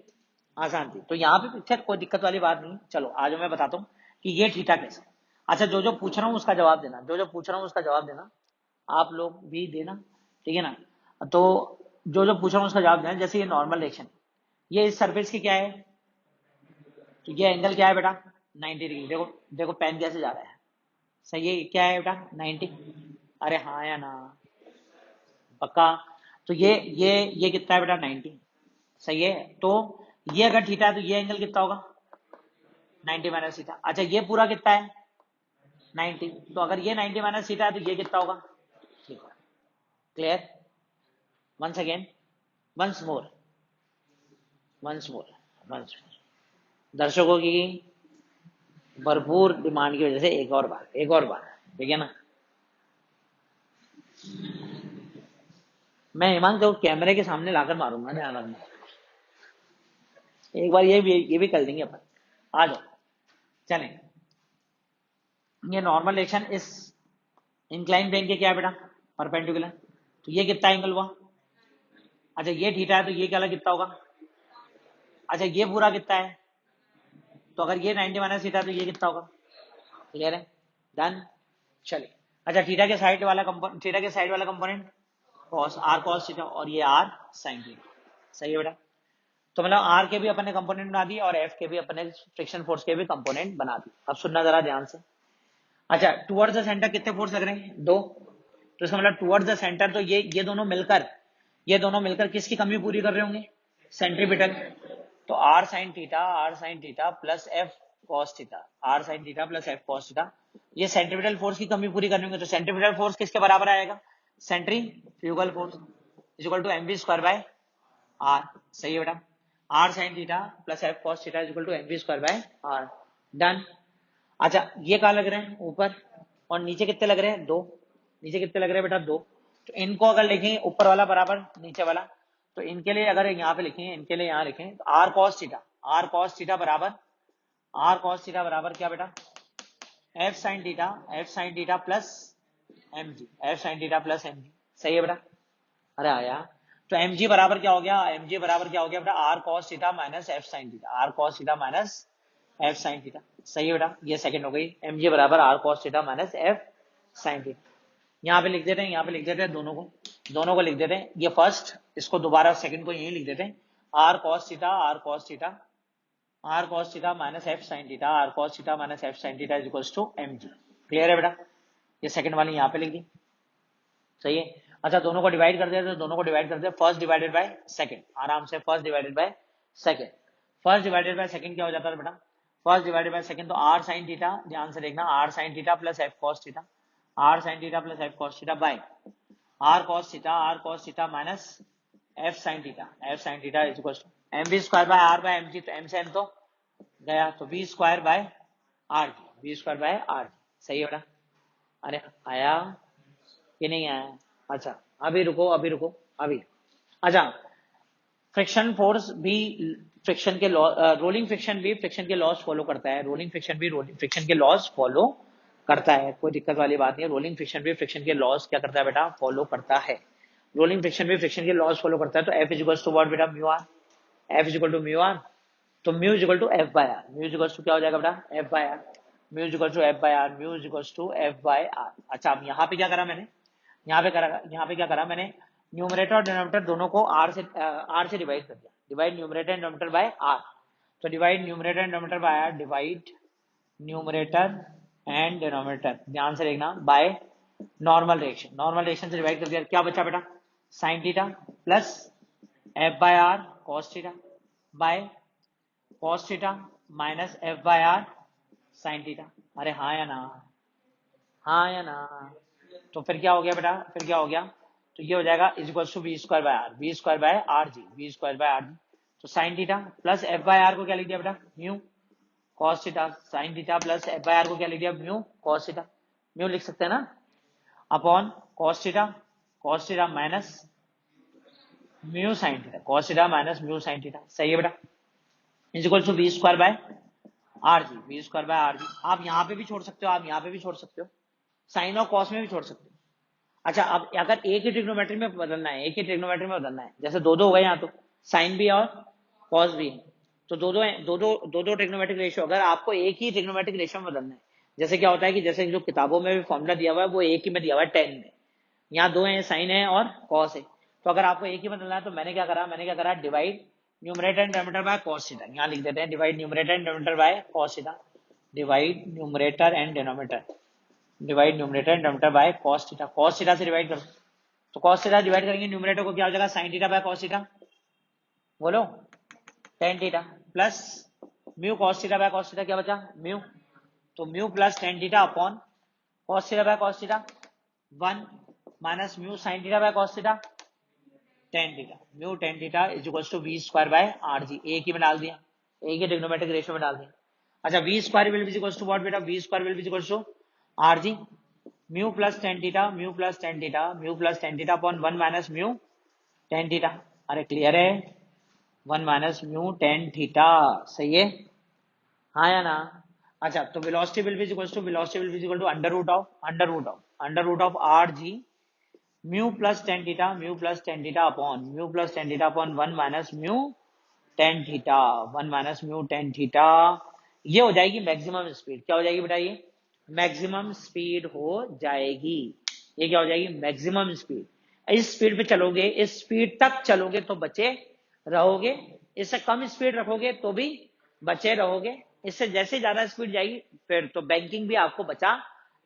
आसान थी। तो यहाँ पे पिक्चर कोई दिक्कत वाली बात नहीं। चलो आज मैं बताता हूँ कि ये थीटा कैसे। अच्छा, जो जो पूछ रहा हूँ उसका जवाब देना, जो जो पूछ रहा हूँ उसका जवाब देना, आप लोग भी देना, ठीक है ना। तो जो जो पूछ रहा हूँ उसका जवाब देना। जैसे ये नॉर्मल रिएक्शन, ये इस सरफेस की क्या है, तो ये एंगल क्या है बेटा, 90 डिग्री। देखो देखो पेन कैसे जा रहा है। सही है, क्या है बेटा, 90। अरे हाँ या ना, पक्का। तो ये कितना है बेटा, 90। सही है। तो ये अगर थीटा है तो ये एंगल कितना होगा, 90 माइनस थीटा। अच्छा, ये पूरा कितना है, 90। तो अगर ये 90 माइनस थीटा है तो ये कितना होगा, ठीक है। Clear, once again, once more, once more, once more. दर्शकों की भरपूर डिमांड की वजह से एक और बार, एक और बार, ठीक है ना। मैं हिमांक को कैमरे के सामने लाकर मारूंगा, ध्यान रखना। एक बार ये भी कर देंगे अपन। आ जाओ, चलें। ये नॉर्मल रिएक्शन इस इंक्लाइन प्लेन के क्या है बेटा, परपेंडिकुलर। तो ये कितना एंगल हुआ। अच्छा, ये थीटा है तो ये क्या कितना होगा। अच्छा, ये पूरा कितना है, तो अगर ये 90 माइनस थीटा तो ये कितना होगा। क्लियर है, डन। चलिए, अच्छा, थीटा के साइड वाला component cos, R cos theta, और ये आर साइन थीटा। सही है बेटा। तो मतलब आर के भी अपने कंपोनेंट बना दिए और एफ के भी अपने फ्रिक्शन फोर्स के भी कंपोनेंट बना दिए। अब सुनना जरा ध्यान से। अच्छा, टुवर्ड्स द सेंटर कितने फोर्स लग रहे हैं, 2। तो इसका मतलब टुवर्ड्स द सेंटर, तो ये दोनों मिलकर किसकी कमी पूरी कर रहे होंगे, सेंट्रीपिटल। तो R sine theta plus F cos theta, R sine theta plus F cos theta, ये सेंट्रीपिटल फोर्स की कमी पूरी करनी होगी। तो सेंट्रीपिटल फोर्स किसके बराबर आएगा, centrifugal force is equal to mv square by R. सही है बेटा, R sine theta plus F cos theta is equal to mv square by R, done. अच्छा, ये कहाँ लग रहे हैं, ऊपर, और नीचे कितने लग रहे हैं, 2। नीचे कितने लग रहे हैं बेटा, 2। तो इनको अगर लिखेंगे ऊपर वाला बराबर नीचे वाला, तो इनके लिए अगर यहाँ पे लिखें, इनके लिए यहाँ लिखें, तो आर कॉस थीटा बराबर क्या बेटा, F sine theta plus M G, F sine theta plus M G. सही है बेटा, अरे आया। तो एम जी बराबर क्या हो गया, एम जी बराबर क्या हो गया बेटा, R cos theta minus F sine theta, R cos theta minus F sine theta. सही है बेटा, ये सेकंड हो गई, एम जी बराबर R cos theta minus F sine theta. यहाँ पे लिख देते हैं, यहाँ पे लिख देते हैं, दोनों को लिख देते हैं। ये फर्स्ट, इसको दोबारा सेकंड को यही लिख देते हैं, R cos theta, R cos theta, R cos theta minus F sine theta, R cos theta minus F sine theta is equals to M G. Clear है बेटा, ये सेकंड वाली यहाँ पे लिख दी। सही है। अच्छा, दोनों को डिवाइड कर देते हैं, दोनों को डिवाइड करते हैं, फर्स्ट डिवाइडेड बाय सेकंड, आराम से, first divided by second. First divided by second क्या हो जाता है बेटा, फर्स्ट डिवाइडेड बाय सेकंड, तो आर साइन थीटा, ध्यान से देखना, R sine theta plus F cos theta, R sine theta plus F cos theta by R cos theta minus F sine theta, F sine theta is equal to M B square by R by M G. तो M से M तो गया, तो B square by R G, B square by R G. सही है बेटा, अरे आया कि नहीं आया। अच्छा, अभी रुको अभी। अच्छा, फ्रिक्शन फोर्स भी फ्रिक्शन के लॉ, रोलिंग फ्रिक्शन भी फ्रिक्शन के लॉस फॉलो करता है, रोलिंग फ्रिक्शन भी फ्रिक्शन के लॉस फॉलो करता है, कोई दिक्कत वाली बात नहीं है। रोलिंग फ्रिक्शन भी फ्रिक्शन के लॉस क्या करता है बेटा, फॉलो करता है। रोलिंग फ्रिक्शन भी फ्रिक्शन के लॉज फॉलो करता है। तो F is equal to what बेटा, mu R. F is equal to mu are, तो mu is equal to F by R. Mu is equal to क्या हो जाएगा बेटा, F by R. Mu is equal to F by R, mu is equal to F by R. अच्छा, अब यहाँ पे क्या करा मैंने, यहाँ पे क्या करा मैंने, न्यूमरेटर और डिनोमिनेटर दोनों को आर से डिवाइड कर दिया। Divide numerator and denominator by R. तो divide numerator and denominator by R, divide numerator and denominator, ध्यान से देखना, by normal reaction. Normal reaction से डिवाइड कर दिया, क्या बचा बेटा, sine theta plus F by R cos theta by cos theta minus F by R sine theta. अरे हाँ या ना, हाँ या ना। तो फिर क्या हो गया बेटा, फिर क्या हो गया, तो ये हो जाएगा is equal to B square by R, B square by R G, B square by R G. तो sine theta plus F by R को क्या लिख दिया बेटा, mu cos theta, sine theta plus F by R को क्या लिख दिया, म्यू कॉस थीटा। म्यू लिख सकते हैं ना, upon cos theta minus mu sine theta, cos theta minus mu sine theta. सही है बेटा, is equal to B square by R G, B square by R G. आप यहाँ पे भी छोड़ सकते हो, आप यहाँ पे भी छोड़ सकते हो, साइन और कॉस में भी छोड़ सकते हो। अच्छा, अब अगर एक ही ट्रिग्नोमेट्री में बदलना है, एक ही ट्रिग्नोमेट्री में बदलना है, जैसे दो दो हो गए यहाँ, तो साइन भी और कॉस भी है, तो दो ट्रिग्नोमेट्रिक रेशियो, अगर आपको एक ही ट्रिग्नोमेट्रिक रेशियो में बदलना है, जैसे क्या होता है कि जैसे जो किताबों में भी फॉर्मूला दिया हुआ है वो एक ही में दिया हुआ है 10 में, यहाँ दो है, साइन है और कॉस है। तो अगर आपको एक ही बदलना है तो मैंने क्या करा, divide numerator and denominator by cos theta. यहाँ लिख देते हैं divide numerator and denominator by cos theta, divide numerator and denominator, divide numerator and denominator by cos theta. Cos theta से डिवाइड करो, तो कॉस थीटा डिवाइड करेंगे न्यूमरेटर को, क्या हो जाएगा, sine theta by cos theta, बोलो tan theta, plus mu cos theta by cos theta, क्या बचा, म्यू, तो mu plus tan theta upon cos theta by cos theta 1 minus mu sine theta by cos theta tan theta. Mu tan theta is equal to V square by R G, एक ही में डाल दिया, एक ही trigonometric ratio में डाल दिया। अच्छा, V square will be equal to what बेटा, V square will be equal to R G mu plus tan theta, mu plus tan theta, mu plus tan theta upon 1 minus mu tan theta. अरे clear है, 1 minus mu tan theta. सही है, हाँ या ना। अच्छा, तो velocity will be equal to under root of R G mu plus tan theta upon 1 minus mu tan theta, 1 minus mu tan theta. ये हो जाएगी मैक्सिमम स्पीड, क्या हो जाएगी बेटा, ये मैक्सिमम स्पीड हो जाएगी। ये क्या हो जाएगी, मैक्सिमम स्पीड। इस स्पीड पे चलोगे, इस स्पीड तक चलोगे तो बचे रहोगे, इससे कम स्पीड रखोगे तो भी बचे रहोगे, इससे जैसे ज्यादा स्पीड जाएगी फिर तो बैंकिंग भी आपको बचा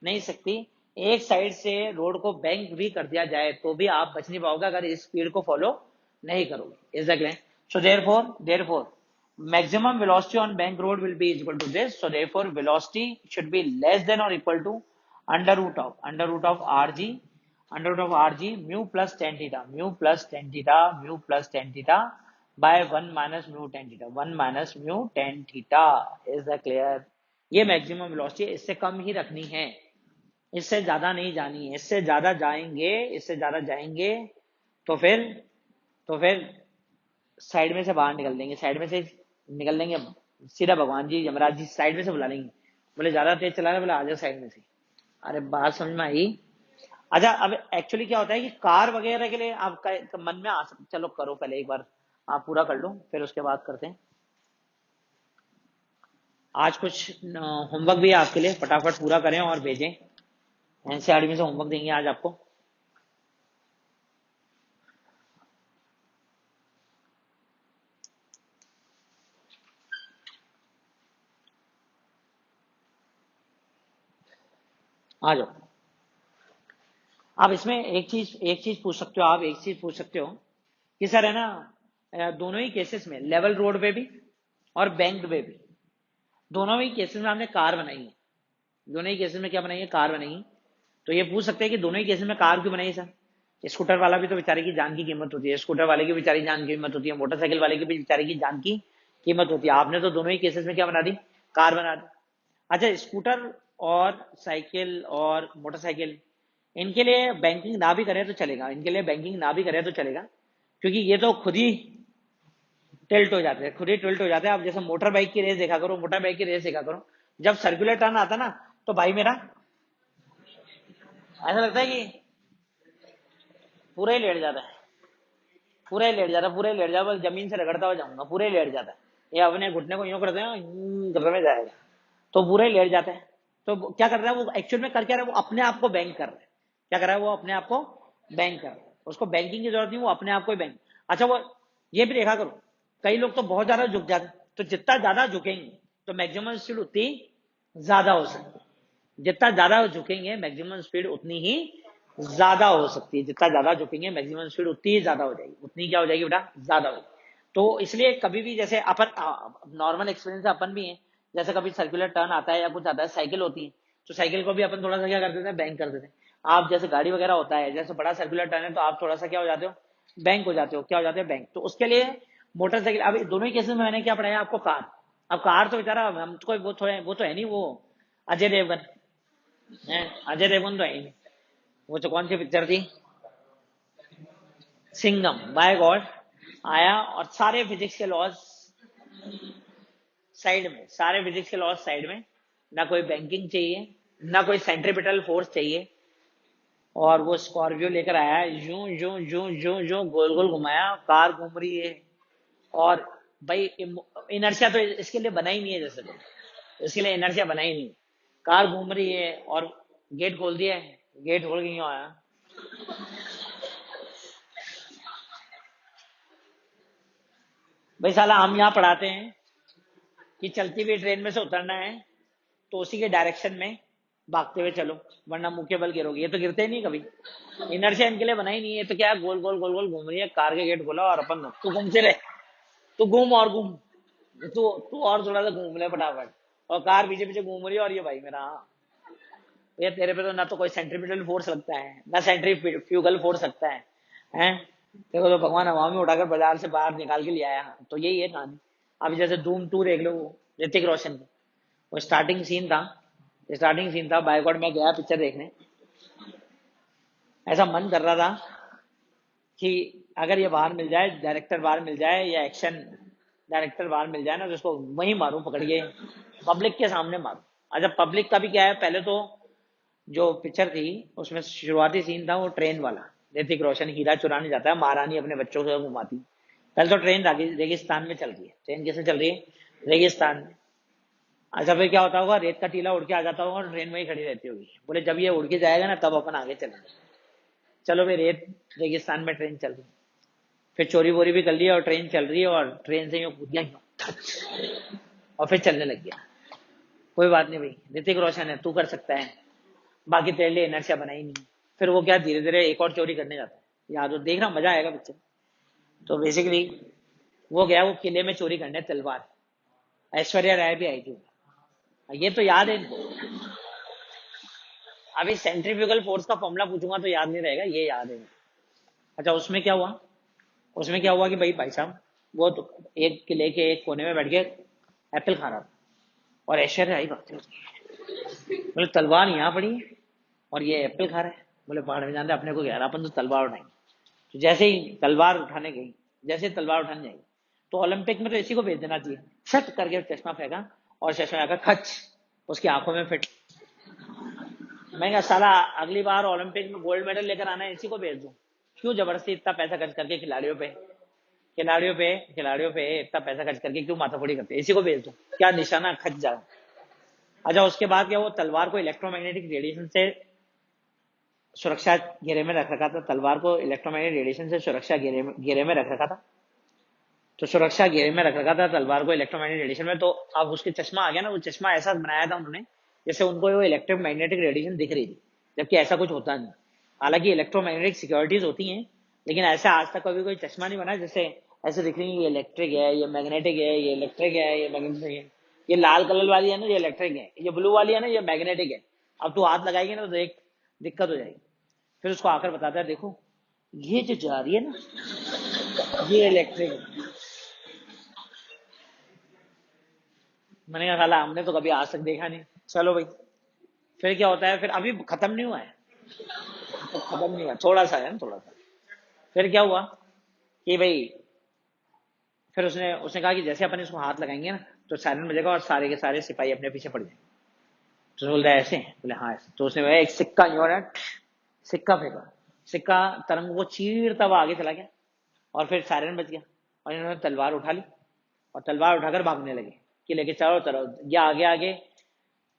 नहीं सकती। एक साइड से रोड को बैंक भी कर दिया जाए तो भी आप बच नहीं पाओगे अगर इस स्पीड को फॉलो नहीं करोगे। Is that clear? So therefore maximum velocity on bank road will be equal to this. So therefore velocity should be less than or equal to under root of rg mu plus tan theta by 1 minus mu tan theta, 1 minus mu tan theta. Is that clear? ये maximum velocity, इससे कम ही रखनी है, इससे ज्यादा नहीं जानी है। इससे ज्यादा जाएंगे तो फिर साइड में से बाहर निकल देंगे, साइड में से निकल देंगे, सीधा भगवान जी यमराज जी साइड में से बुला लेंगे, बोले ज्यादा तेज चला रहे, बोले आ जाओ साइड में से। अरे बात समझ में आई? अच्छा, अब एक्चुअली क्या होता है कि कार वगैरह के लिए आपका मन में आ सकता, चलो करो पहले एक बार आप पूरा कर लो, फिर उसके बाद करते हैं। आज कुछ होमवर्क भी है आपके लिए, फटाफट पूरा करें और भेजें। एनसीईआरटी में से होमवर्क देंगे आज आपको। आ जाओ। आप इसमें एक चीज पूछ सकते हो, कि सर है ना, दोनों ही केसेस में लेवल रोड पे भी और बैंक पे भी, दोनों ही केसेस में हमने कार बनाई है, दोनों ही केसेस में क्या बनाई है, कार बनाई है। तो ये पूछ सकते हैं कि दोनों ही केसेस में कार क्यों बनाई सर? स्कूटर वाला भी तो बेचारे की जान की कीमत होती है, स्कूटर वाले की बेचारी जान की कीमत होती है, मोटरसाइकिल वाले की भी बेचारे की जान की कीमत होती है। आपने तो दोनों ही केसेस में क्या बना दी, कार बना दी। अच्छा, स्कूटर और साइकिल और मोटरसाइकिल, इनके लिए बैंकिंग ना भी करे तो चलेगा, क्योंकि ये तो खुद ही टिल्ट हो जाते हैं, आप जैसे मोटर बाइक की रेस देखा करो, जब सर्कुलर टर्न आता ना तो भाई मेरा ऐसा लगता है कि पूरा ही लेट जाता है, पूरा ही लेट जाता है, पूरा ही लेट जाता है, बस जमीन से रगड़ता हुआ जाऊंगा, पूरा ही लेट जाता है। ये अपने घुटने को यूं करते हैं, करने में जाएगा तो पूरा ही लेट जाता है। तो क्या कर रहा है वो, एक्चुअल में कर क्या रहा है वो, अपने आप को बैंक कर रहा है। क्या कर रहा है वो, अपने आप को बैंक कर रहा है। उसको बैंकिंग की जरूरत नहीं, वो अपने आप को ही बैंक। अच्छा वो ये भी देखा करो, कई लोग तो बहुत ज्यादा झुक जाते हैं, तो जितना ज्यादा झुकेंगे तो मैक्सिमम स्पीड उतनी ज्यादा हो सकती है। जितना ज्यादा झुकेंगे मैक्सिमम स्पीड उतनी ही ज्यादा हो सकती है। जितना ज्यादा झुकेंगे मैक्सिमम स्पीड उतनी ही ज्यादा हो जाएगी, उतनी क्या हो जाएगी बेटा, ज्यादा हो जाएगी। तो इसलिए कभी भी जैसे अपन नॉर्मल एक्सपीरियंस से अपन भी है, जैसे कभी सर्कुलर टर्न आता है या कुछ आता है, साइकिल होती है, तो साइकिल को भी अपन थोड़ा सा क्या कर देते हैं, बैंक कर देते हैं। आप जैसे गाड़ी वगैरह होता है, जैसे बड़ा सर्कुलर टर्न है तो आप थोड़ा सा क्या हो जाते हो, बैंक हो जाते हो। क्या हो जाते हैं, बैंक। तो उसके लिए मोटरसाइकिल, अब दोनों ही केसेस में मैंने क्या पढ़ाया आपको, कार। अब कार तो बेचारा हमको वो तो है नहीं, वो अजय देवगन है, अजय देवगन तो है ही नहीं। वो तो कौन सी पिक्चर थी, सिंघम, बाय गॉड आया और सारे फिजिक्स के लॉज साइड में, सारे फिजिक्स के लॉज साइड में, ना कोई बैंकिंग चाहिए, ना कोई सेंट्रीपिटल फोर्स चाहिए, और वो स्कॉर्पियो लेकर आया, यूं यूं यूं यूं यूं गोल गोल घुमाया, कार घूम रही है। और भाई इनर्शिया तो इसके लिए बना ही नहीं है, जैसे तो इसके लिए इनर्शिया बना ही नहीं। कार घूम रही है और गेट खोल दिया है, गेट खोल के यूं आया। भाई साला हम यहाँ पढ़ाते हैं कि चलती हुई ट्रेन में से उतरना है तो उसी के डायरेक्शन में भागते हुए चलो, वरना मुंह के बल गिरोगे। ये तो गिरते ही नहीं कभी, इनर्शिया इनके लिए बना ही नहीं है। तो क्या है, गोल गोल गोल गोल घूम रही है, कार के गेट खोला और अपन तू घूमते रहे, तू घूम और घूम, तू तू और थोड़ा सा घूम ले फटाफट, और कार पीछे पीछे घूम रही है। और ये भाई मेरा, ये तेरे पे तो ना तो कोई सेंट्रीपिटल फोर्स लगता है, ना सेंट्रीफ्यूगल फोर्स लगता है, हैं। देखो तो भगवान हवा में उठाकर बाजार से बाहर निकाल के ले आया। तो यही है कहानी। अभी जैसे धूम 2 देख लो, ऋतिक रोशन की, वो स्टार्टिंग सीन था, स्टार्टिंग सीन था, बायकॉट में गया पिक्चर देखने, ऐसा मन कर रहा था कि अगर ये बाहर मिल जाए, डायरेक्टर बाहर मिल जाए, या एक्शन डायरेक्टर बाहर मिल जाए ना, तो उसको वहीं मारूं पकड़ के, पब्लिक के सामने मारूं। अच्छा पब्लिक का भी क्या है, पहले तो जो पिक्चर थी उसमें शुरुआती सीन था वो ट्रेन वाला, ऋतिक रोशन हीरा चुराने जाता है, महारानी अपने बच्चों को घुमाती। पहले तो ट्रेन रेगिस्तान में चल रही है, ट्रेन कैसे चल रही है, रेगिस्तान में। अच्छा फिर क्या होता होगा, रेत का टीला उड़ के आ जाता होगा और ट्रेन वहीं खड़ी रहती होगी। बोले जब ये उड़ के जाएगा ना तब अपन आगे चलेंगे। चलो भाई, रेत रेगिस्तान में ट्रेन चल रही है, फिर चोरी वोरी भी कर लिया और ट्रेन चल रही है, और ट्रेन से यूं कूद गया यूं, और फिर चलने लग गया। कोई बात नहीं भाई, ऋतिक रोशन है, तू कर सकता है, बाकी तेरे लिए इनर्शिया बना ही नहीं। फिर वो क्या, धीरे धीरे एक और चोरी करने जाता है, याद हो, देखना मजा आएगा पिक्चर। तो बेसिकली वो गया, वो किले में चोरी करने तलवार, ऐश्वर्या राय भी आई थी, ये तो याद है इनको। अभी सेंट्रीफ्यूगल फोर्स का फॉर्मूला पूछूंगा तो याद नहीं रहेगा, ये याद है। अच्छा उसमें क्या हुआ, उसमें क्या हुआ कि भाई साहब, वो तो एक किले के एक कोने में बैठ के एप्पल खा रहा था, और ऐश्वर्या आई भागते हुए। बोले तलवार यहाँ पड़ी है और ये एप्पल खा रहा है। बोले पहाड़ में जाने अपने को कह रहा, अपन तो तलवार उठाएंगे। तो जैसे ही तलवार उठाने गई, जैसे ही तलवार उठाने जाएगी, तो ओलंपिक में तो इसी को भेज देना चाहिए, छट करके चश्मा फेंका और चश्मा आकर खच उसकी आंखों में फिट। मैं कहा साला अगली बार ओलंपिक में गोल्ड मेडल लेकर आना है, इसी को भेज दूं, क्यों जबरदस्ती इतना पैसा खर्च करके खिलाड़ियों पे इतना पैसा खर्च करके क्यों माथाफोड़ी करते, इसी को भेज दूं, क्या निशाना खच जाए। अच्छा उसके बाद क्या, वो तलवार को इलेक्ट्रोमैग्नेटिक रेडिएशन से सुरक्षा घेरे में रख रखा था, तलवार को इलेक्ट्रोमैग्नेटिक रेडिएशन से सुरक्षा घेरे में रख रखा था। तो सुरक्षा घेरे में रख रखा था तलवार को इलेक्ट्रोमैग्नेटिक रेडिएशन में। तो अब उसके चश्मा आ गया ना, वो चश्मा ऐसा बनाया था उन्होंने जैसे उनको वो इलेक्ट्रो मैग्नेटिक रेडिएशन दिख रही थी, जबकि ऐसा कुछ होता नहीं। हालांकि इलेक्ट्रोमैग्नेटिक सिक्योरिटीज होती हैं, लेकिन ऐसा आज तक कभी कोई चश्मा नहीं बना जैसे ऐसे दिख रही है, ये इलेक्ट्रिक है, ये मैग्नेटिक है, ये इलेक्ट्रिक है, ये मैग्नेटिक है। ये लाल कलर वाली है ना, ये इलेक्ट्रिक है, ये ब्लू वाली है ना, ये मैग्नेटिक है। अब तू हाथ लगाएगी ना तो देख दिक्कत हो जाएगी। फिर उसको आकर बताता है, देखो ये जो जा रही है ना, ये इलेक्ट्रिक है। मैंने कहा साला हमने तो कभी आज तक देखा नहीं। चलो भाई, फिर क्या होता है, फिर अभी खत्म नहीं हुआ है, तो खत्म नहीं हुआ, थोड़ा सा है ना, थोड़ा सा। फिर क्या हुआ कि भाई, फिर उसने उसने कहा कि जैसे अपन इसको हाथ लगाएंगे ना तो सायरन बजेगा और सारे के सारे सिपाही अपने पीछे पड़ जाएंगे। तो बोल रहा है ऐसे, बोले हाँ ऐसे। तो उसने एक सिक्का जो है सिक्का फेंका, सिक्का तरंग को चीरता हुआ आगे चला गया और फिर सायरन बच गया और इन्होंने तलवार उठा ली और तलवार उठाकर भागने लगे किले के चारों तरफ, या आगे आगे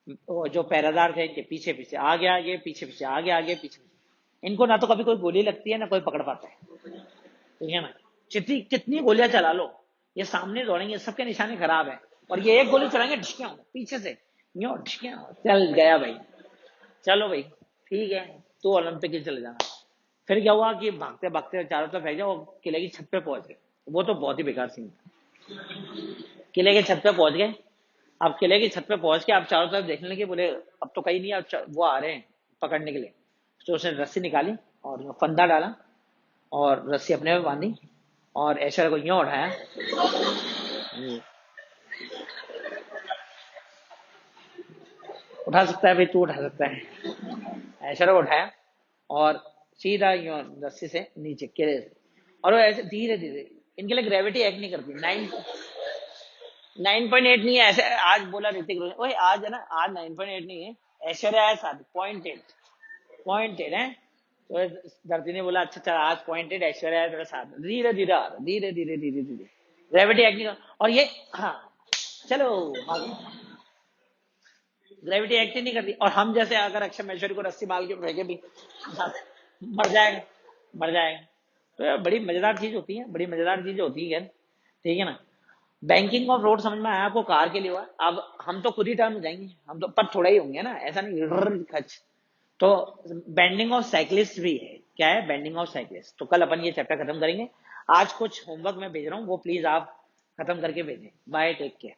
वो जो पहरेदार थे इनके पीछे पीछे, आगे आगे पीछे पीछे, आगे आगे पीछे पीछे। इनको ना तो कभी कोई गोली लगती है ना कोई पकड़ पाता है, ठीक है ना। जितनी कितनी गोलियां चला लो, ये सामने दौड़ेंगे, सबके निशाने खराब है और ये एक गोली चलाएंगे ढिशक्यां पीछे से, यूं ढिशक्यां, चल गया भाई। चलो भाई ठीक है, तो ओलंपिक ही चले जाना। फिर क्या हुआ कि भागते भागते चारों तरफ फेंक दिया और किले की छत पे पहुंच गए। वो तो बहुत ही बेकार सीन था। किले के छत पे पहुंच गए। अब किले की छत पे पहुंच के आप चारों तरफ देखने लगे, बोले अब तो कहीं नहीं, अब वो आ रहे हैं पकड़ने के लिए। तो उसने रस्सी निकाली और फंदा डाला और रस्सी अपने में बांधी और ऐश्वर्या को यूं उठाया, उठा सकता है भाई, तू उठा सकता है। ऐश्वर्या को उठाया और सीधा यूं रस्सी से नीचे किले से, और वो ऐसे धीरे धीरे, इनके लिए ग्रेविटी एक्ट नहीं करती। 9.8 नहीं है ऐसे, आज बोला ऋतिक रोशन, ओए आज है ना, आज 9.8 नहीं है, ऐश्वर्या है साथ 0.8, 0.8 है। तो धरती ने बोला अच्छा चल आज 0.8 ऐश्वर्या है तेरे साथ, धीरे धीरे आ रहा, धीरे धीरे धीरे धीरे, ग्रेविटी एक्ट नहीं कर, और ये हाँ चलो ग्रेविटी एक्ट ही नहीं करती। और हम जैसे अगर अक्षय महेश्वरी को रस्सी मार के फेंके भी, मर जाएगा, मर जाएगा। तो यार बड़ी मजेदार चीज होती है, बड़ी मजेदार चीज होती है, ठीक है ना। बैंकिंग ऑफ रोड समझ में आया आपको, कार के लिए हुआ। अब हम तो खुद ही टर्न हो जाएंगे, हम तो पर थोड़ा ही होंगे ना, ऐसा नहीं खच। तो बेंडिंग ऑफ साइकिलिस्ट भी है, क्या है बेंडिंग ऑफ साइकिलिस्ट। तो कल अपन ये चैप्टर खत्म करेंगे। आज कुछ होमवर्क मैं भेज रहा हूँ, वो प्लीज आप खत्म करके भेजें। Bye, take care.